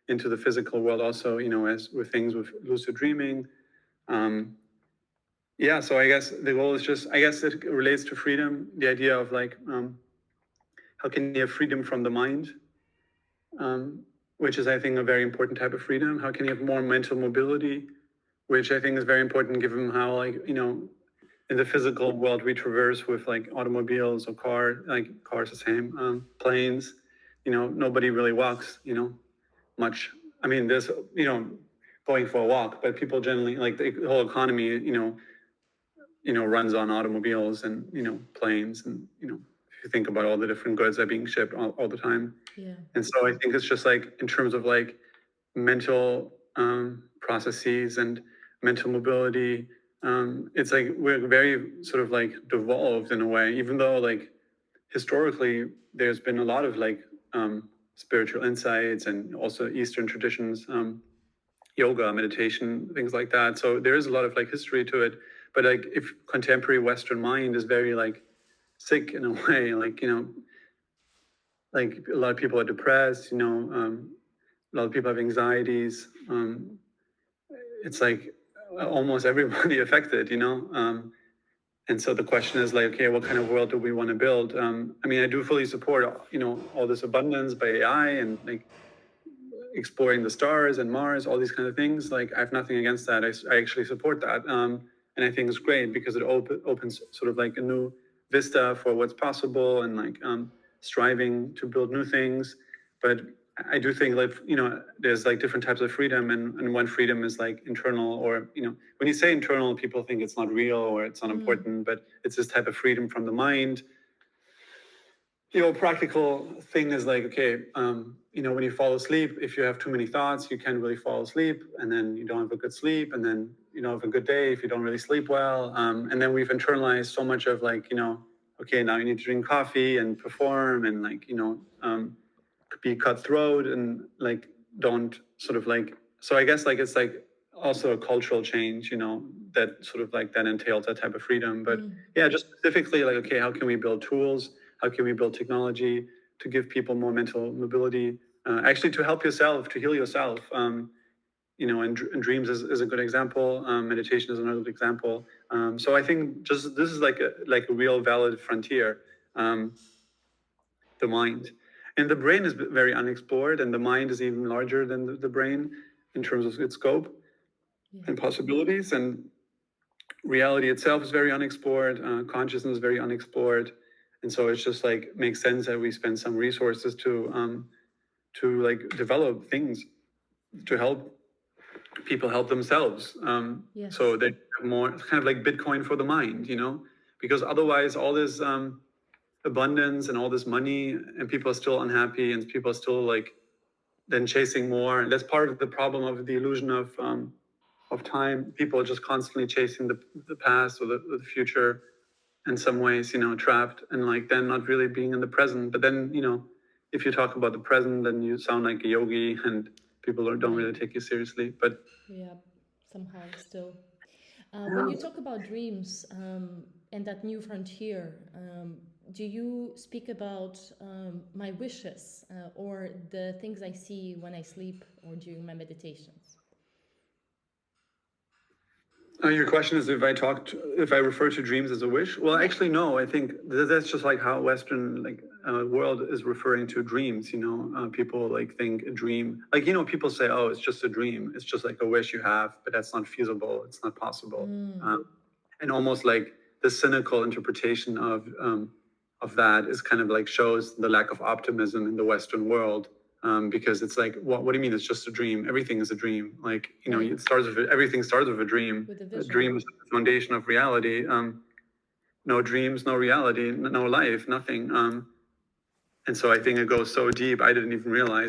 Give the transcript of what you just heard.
into the physical world also, as with things with lucid dreaming. Yeah, so I guess the goal is just, I guess it relates to freedom, the idea of like, how can you have freedom from the mind, um, which is, I think, a very important type of freedom. How can you have more mental mobility, which I think is very important given how, like, in the physical world we traverse with like automobiles or cars the same, planes, nobody really walks, much. I mean, there's, going for a walk, but people generally, like the whole economy, runs on automobiles and, planes and, if you think about all the different goods that are being shipped all the time. Yeah. And so I think it's just like in terms of like mental processes and mental mobility, it's like we're very sort of like devolved in a way, even though like historically there's been a lot of like spiritual insights and also Eastern traditions, yoga, meditation, things like that. So there is a lot of like history to it. But like if contemporary Western mind is very like sick in a way, like a lot of people are depressed, a lot of people have anxieties. It's like almost everybody affected, and so the question is like, okay, what kind of world do we want to build? I mean, I do fully support, all this abundance by AI and like exploring the stars and Mars, all these kind of things. Like, I have nothing against that. I actually support that. And I think it's great because it opens sort of like a new vista for what's possible and like striving to build new things. But I do think like, there's like different types of freedom, and one freedom is like internal, or, when you say internal, people think it's not real or it's not important, but it's this type of freedom from the mind. Practical thing is like, okay, when you fall asleep, if you have too many thoughts, you can't really fall asleep, and then you don't have a good sleep, and then you don't have a good day if you don't really sleep well. And then we've internalized so much of like, okay, now you need to drink coffee and perform and like, be cutthroat and like don't sort of like. So I guess like it's like also a cultural change, that sort of like that entails that type of freedom. But yeah, just specifically like, okay, how can we build tools? How can we build technology to give people more mental mobility? Actually, to help yourself, to heal yourself. And dreams is a good example. Meditation is another good example. So I think just this is like a real valid frontier, the mind. And the brain is very unexplored, and the mind is even larger than the brain in terms of its scope and possibilities. And reality itself is very unexplored. Consciousness is very unexplored. And so it's just like makes sense that we spend some resources to like develop things to help people help themselves. Yes. So they have more, it's kind of like Bitcoin for the mind, because otherwise all this abundance and all this money, and people are still unhappy, and people are still like then chasing more. And that's part of the problem of the illusion of time. People are just constantly chasing the past or the future in some ways, trapped and like then not really being in the present. But then, if you talk about the present, then you sound like a yogi and people don't really take you seriously. But Yeah, somehow still. When you talk about dreams and that new frontier, do you speak about my wishes or the things I see when I sleep or during my meditations? Your question is if I refer to dreams as a wish? Well, actually, no. I think that's just like how Western world is referring to dreams. People like think a dream, like people say, oh, it's just a dream. It's just like a wish you have, but that's not feasible. It's not possible. And almost like the cynical interpretation of that is kind of like shows the lack of optimism in the Western world. Because it's like, what do you mean it's just a dream? Everything is a dream. Like, it starts with everything starts with a dream. With a A vision. dream is the foundation of reality. No dreams, no reality, no life, nothing. And so I think it goes so deep, I didn't even realize.